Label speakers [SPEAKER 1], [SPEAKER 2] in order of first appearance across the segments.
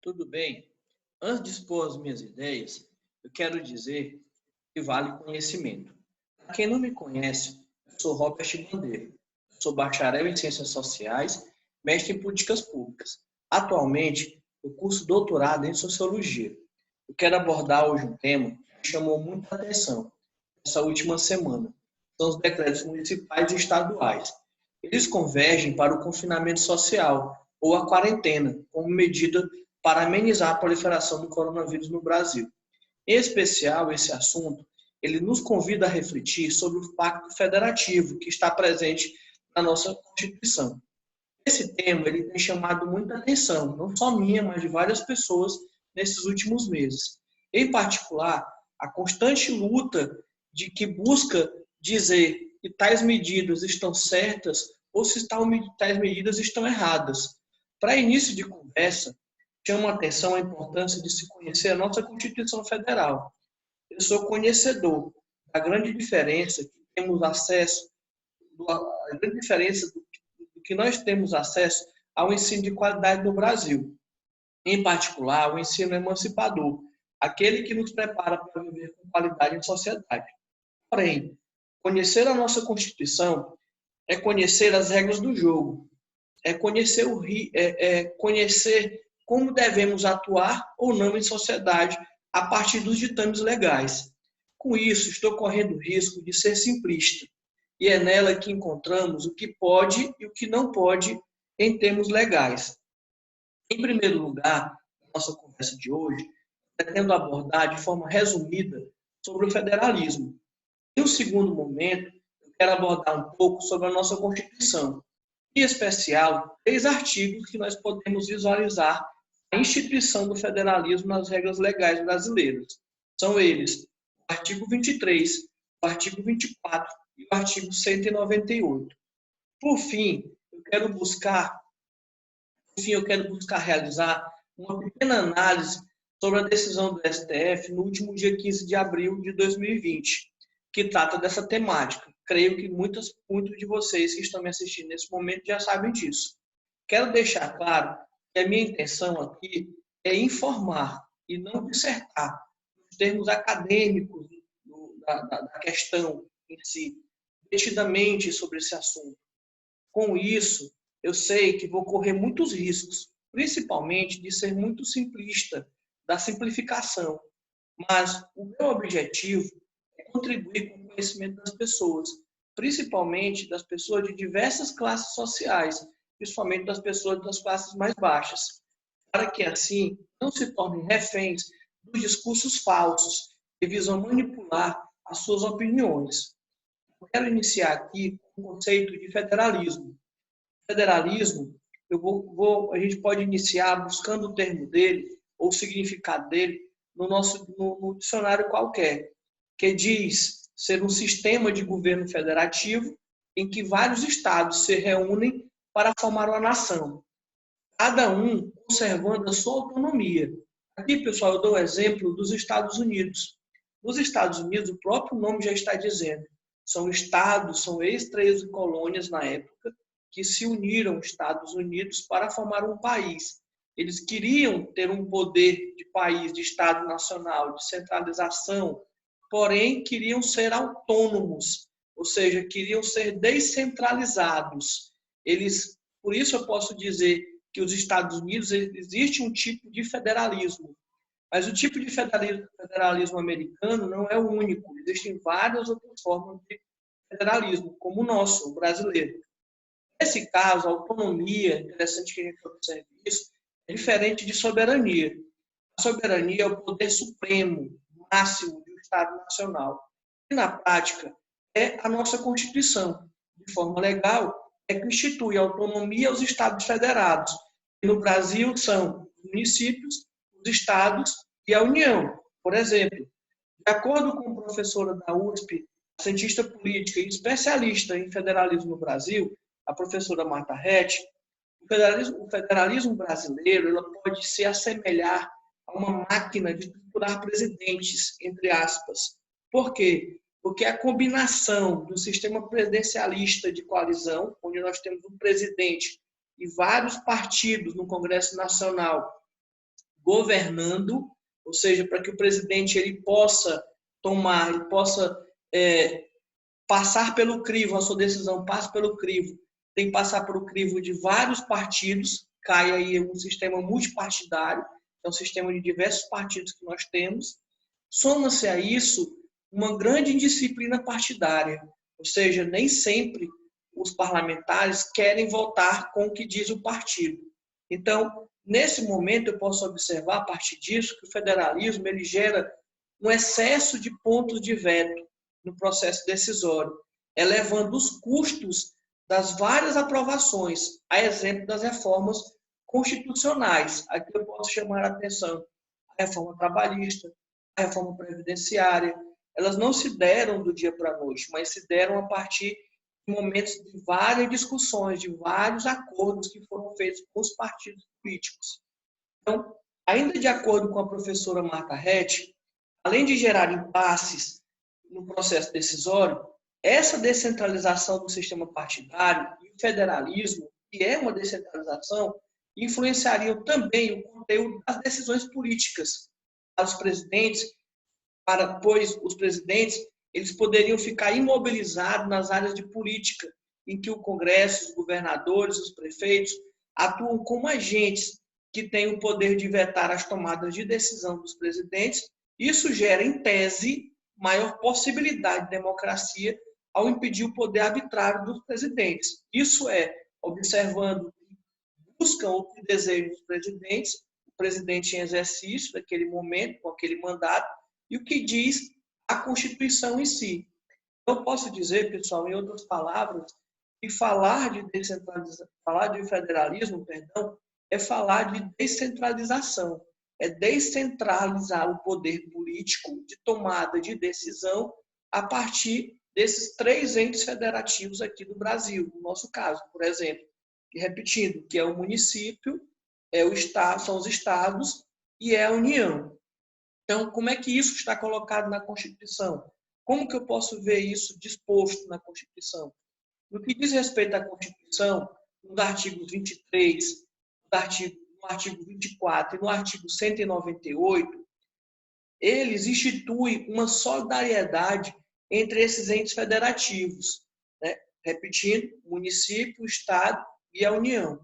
[SPEAKER 1] Tudo bem? Antes de expor as minhas ideias, eu quero dizer que vale conhecimento. Para quem não me conhece, eu sou Robert Bandeira. Sou bacharel em Ciências Sociais, mestre em Políticas Públicas. Atualmente, eu curso doutorado em Sociologia. Eu quero abordar hoje um tema que chamou muita atenção essa última semana. São os decretos municipais e estaduais. Eles convergem para o confinamento social ou a quarentena, como medida para amenizar a proliferação do coronavírus no Brasil. Em especial, esse assunto, ele nos convida a refletir sobre o Pacto Federativo que está presente na nossa Constituição. Esse tema ele tem chamado muita atenção, não só minha, mas de várias pessoas nesses últimos meses. Em particular, a constante luta de que busca dizer que tais medidas estão certas ou se tais medidas estão erradas. Para início de conversa, chama a atenção a importância de se conhecer a nossa Constituição Federal. Eu sou conhecedor da grande diferença que temos acesso, a grande diferença do que nós temos acesso ao ensino de qualidade no Brasil. Em particular, o ensino emancipador, aquele que nos prepara para viver com qualidade em sociedade. Porém, conhecer a nossa Constituição é conhecer as regras do jogo, é conhecer, conhecer como devemos atuar ou não em sociedade a partir dos ditames legais. Com isso, estou correndo o risco de ser simplista, e é nela que encontramos o que pode e o que não pode em termos legais. Em primeiro lugar, nossa conversa de hoje, pretendo abordar de forma resumida sobre o federalismo. Em um segundo momento, eu quero abordar um pouco sobre a nossa Constituição, em especial, 3 artigos que nós podemos visualizar a instituição do federalismo nas regras legais brasileiras. São eles o artigo 23, o artigo 24 e o artigo 198. Por fim, eu quero buscar realizar uma pequena análise sobre a decisão do STF no último dia 15 de abril de 2020, que trata dessa temática. Creio que muitos de vocês que estão me assistindo nesse momento já sabem disso. Quero deixar claro que a minha intenção aqui é informar e não dissertar nos termos acadêmicos da questão em si, detidamente sobre esse assunto. Com isso, eu sei que vou correr muitos riscos, principalmente de ser muito simplista, da simplificação. Mas o meu objetivo é contribuir com o conhecimento das pessoas, principalmente das pessoas de diversas classes sociais, principalmente das pessoas das classes mais baixas, para que assim não se tornem reféns dos discursos falsos que visam manipular as suas opiniões. Eu quero iniciar aqui com o conceito de federalismo. Federalismo, a gente pode iniciar buscando o termo dele ou o significado dele no dicionário qualquer, que diz ser um sistema de governo federativo em que vários estados se reúnem para formar uma nação, cada um conservando a sua autonomia. Aqui, pessoal, eu dou um exemplo dos Estados Unidos. Nos Estados Unidos, o próprio nome já está dizendo, são estados, são ex-13 colônias na época, que se uniram aos Estados Unidos para formar um país. Eles queriam ter um poder de país, de Estado nacional, de centralização, porém queriam ser autônomos, ou seja, queriam ser descentralizados. Por isso eu posso dizer que os Estados Unidos existe um tipo de federalismo, mas o tipo de federalismo americano não é o único. Existem várias outras formas de federalismo, como o nosso, o brasileiro. Nesse caso, a autonomia, interessante que a gente observe isso, é diferente de soberania. A soberania é o poder supremo, máximo de um Estado nacional. E, na prática, é a nossa Constituição. De forma legal, é que institui a autonomia aos Estados federados. E no Brasil são os municípios, os estados e a União. Por exemplo, de acordo com a professora da USP, cientista política e especialista em federalismo no Brasil, a professora Marta Rett, o federalismo brasileiro ela pode se assemelhar a uma máquina de triturar presidentes, entre aspas. Por quê? Porque a combinação do sistema presidencialista de coalizão, onde nós temos um presidente e vários partidos no Congresso Nacional governando, ou seja, para que o presidente ele possa passar pelo crivo, a sua decisão passa pelo crivo, tem que passar pelo crivo de vários partidos, cai aí um sistema multipartidário, é um sistema de diversos partidos que nós temos. Soma-se a isso uma grande indisciplina partidária, ou seja, nem sempre os parlamentares querem votar com o que diz o partido. Então, nesse momento, eu posso observar, a partir disso, que o federalismo ele gera um excesso de pontos de veto no processo decisório, elevando os custos das várias aprovações, a exemplo das reformas constitucionais. Aqui eu posso chamar a atenção a reforma trabalhista, a reforma previdenciária. Elas não se deram do dia para a noite, mas se deram a partir de momentos de várias discussões, de vários acordos que foram feitos com os partidos políticos. Então, ainda de acordo com a professora Marta Retti, além de gerar impasses no processo decisório, essa descentralização do sistema partidário e o federalismo, que é uma descentralização, influenciariam também o conteúdo das decisões políticas para os presidentes, pois os presidentes eles poderiam ficar imobilizados nas áreas de política, em que o Congresso, os governadores, os prefeitos atuam como agentes que têm o poder de vetar as tomadas de decisão dos presidentes. Isso gera, em tese, maior possibilidade de democracia ao impedir o poder arbitrário dos presidentes. Isso é, observando que buscam o que desejam os presidentes, o presidente em exercício naquele momento, com aquele mandato, e o que diz a Constituição em si. Eu posso dizer, pessoal, em outras palavras, que falar de federalismo, é falar de descentralização, é descentralizar o poder político de tomada de decisão a partir desses 3 entes federativos aqui do Brasil, no nosso caso, por exemplo, e repetindo, que é o município, é o estado, são os estados e é a União. Então, como é que isso está colocado na Constituição? Como que eu posso ver isso disposto na Constituição? No que diz respeito à Constituição, nos artigos 23, no artigo 24 e no artigo 198, eles instituem uma solidariedade entre esses entes federativos, né? Repetindo, município, Estado e a União.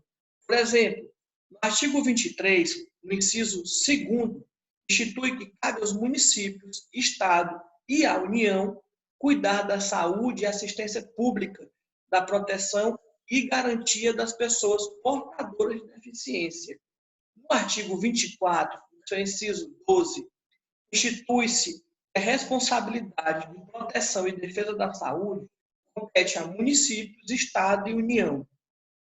[SPEAKER 1] Por exemplo, no artigo 23, no inciso 2º, institui que cabe aos municípios, Estado e à União cuidar da saúde e assistência pública, da proteção e garantia das pessoas portadoras de deficiência. No artigo 24, no seu inciso 12, institui-se a responsabilidade de proteção e defesa da saúde compete a municípios, Estado e União.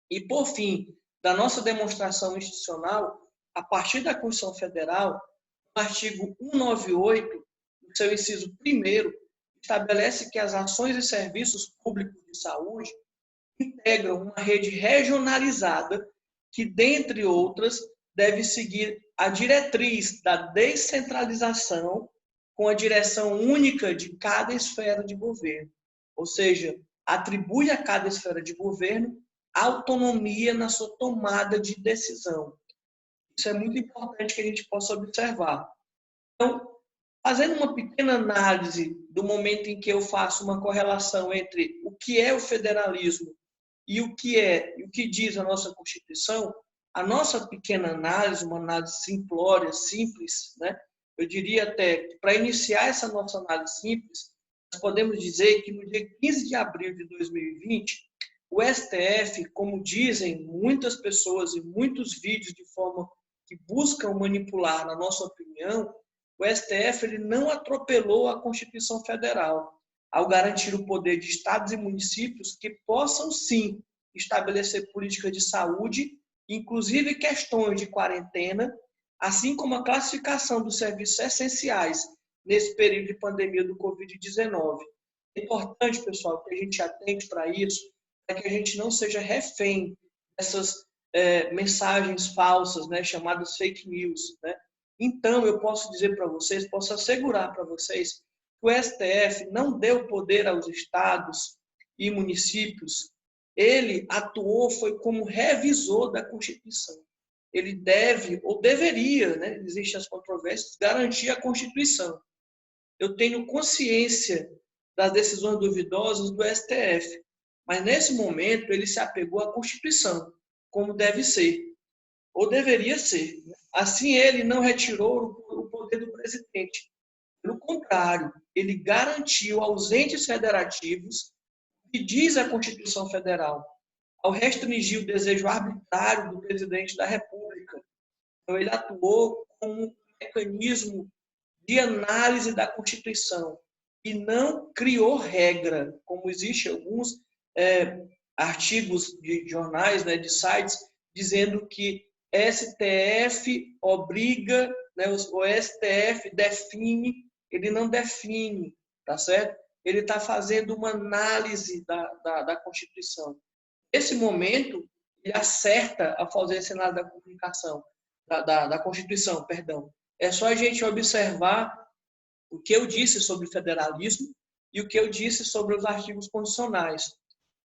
[SPEAKER 1] E, por fim, da nossa demonstração institucional, a partir da Constituição Federal, o artigo 198, no seu inciso 1º, estabelece que as ações e serviços públicos de saúde integram uma rede regionalizada que, dentre outras, deve seguir a diretriz da descentralização com a direção única de cada esfera de governo. Ou seja, atribui a cada esfera de governo autonomia na sua tomada de decisão. Isso é muito importante que a gente possa observar. Então, fazendo uma pequena análise do momento em que eu faço uma correlação entre o que é o federalismo e o que diz a nossa Constituição, a nossa pequena análise, uma análise simplória, simples, né? Eu diria até que para iniciar essa nossa análise simples, nós podemos dizer que no dia 15 de abril de 2020, o STF, como dizem muitas pessoas e muitos vídeos de forma que buscam manipular, na nossa opinião, o STF ele não atropelou a Constituição Federal ao garantir o poder de estados e municípios que possam, sim, estabelecer políticas de saúde, inclusive questões de quarentena, assim como a classificação dos serviços essenciais nesse período de pandemia do Covid-19. É importante, pessoal, que a gente atente para isso, para que a gente não seja refém dessas mensagens falsas, né, chamadas fake news, né? Então, eu posso dizer para vocês, posso assegurar para vocês, que o STF não deu poder aos estados e municípios, ele atuou, foi como revisor da Constituição. ele deve ou deveria, né, existem as controvérsias, garantir a Constituição. Eu tenho consciência das decisões duvidosas do STF, mas nesse momento ele se apegou à Constituição, como deve ser, ou deveria ser. Assim, ele não retirou o poder do presidente. Pelo contrário, ele garantiu aos entes federativos o que diz a Constituição Federal, ao restringir o desejo arbitrário do presidente da República. Então, ele atuou como um mecanismo de análise da Constituição e não criou regra, como existem alguns artigos de jornais, né, de sites, dizendo que STF obriga, né, o STF define, ele não define, tá certo? Ele está fazendo uma análise da Constituição. Nesse momento, ele acerta a fazer esse análise da comunicação, da Constituição, perdão. É só a gente observar o que eu disse sobre federalismo e o que eu disse sobre os artigos constitucionais.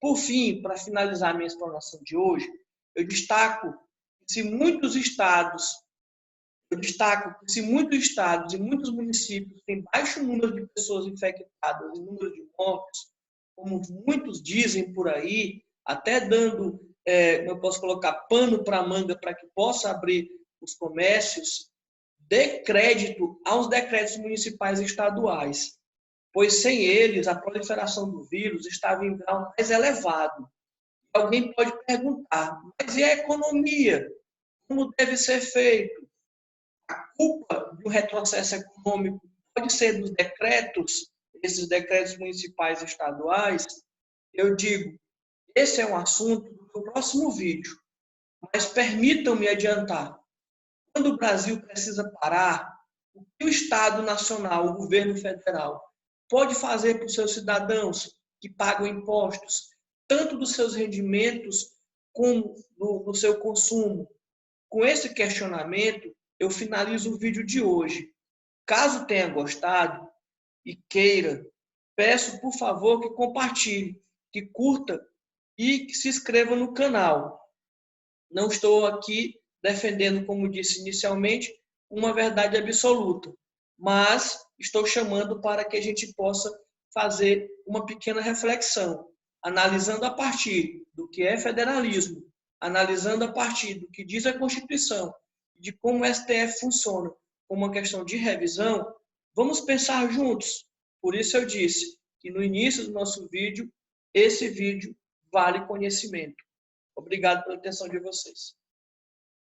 [SPEAKER 1] Por fim, para finalizar a minha explanação de hoje, eu destaco que se muitos estados e muitos municípios têm baixo número de pessoas infectadas e número de mortes, como muitos dizem por aí, até dando, eu posso colocar pano para manga para que possa abrir os comércios, dê crédito aos decretos municipais e estaduais, pois sem eles a proliferação do vírus estava em grau mais elevado. Alguém pode perguntar, mas e a economia? Como deve ser feito? A culpa do retrocesso econômico pode ser dos decretos, esses decretos municipais e estaduais? Eu digo, esse é um assunto do próximo vídeo, mas permitam-me adiantar. Quando o Brasil precisa parar, o que o Estado Nacional, o governo federal, pode fazer para os seus cidadãos que pagam impostos, tanto dos seus rendimentos como do seu consumo? Com esse questionamento, eu finalizo o vídeo de hoje. Caso tenha gostado e queira, peço, por favor, que compartilhe, que curta e que se inscreva no canal. Não estou aqui defendendo, como disse inicialmente, uma verdade absoluta, mas estou chamando para que a gente possa fazer uma pequena reflexão, analisando a partir do que é federalismo, analisando a partir do que diz a Constituição, de como o STF funciona, como uma questão de revisão. Vamos pensar juntos. Por isso eu disse que no início do nosso vídeo, esse vídeo vale conhecimento. Obrigado pela atenção de vocês.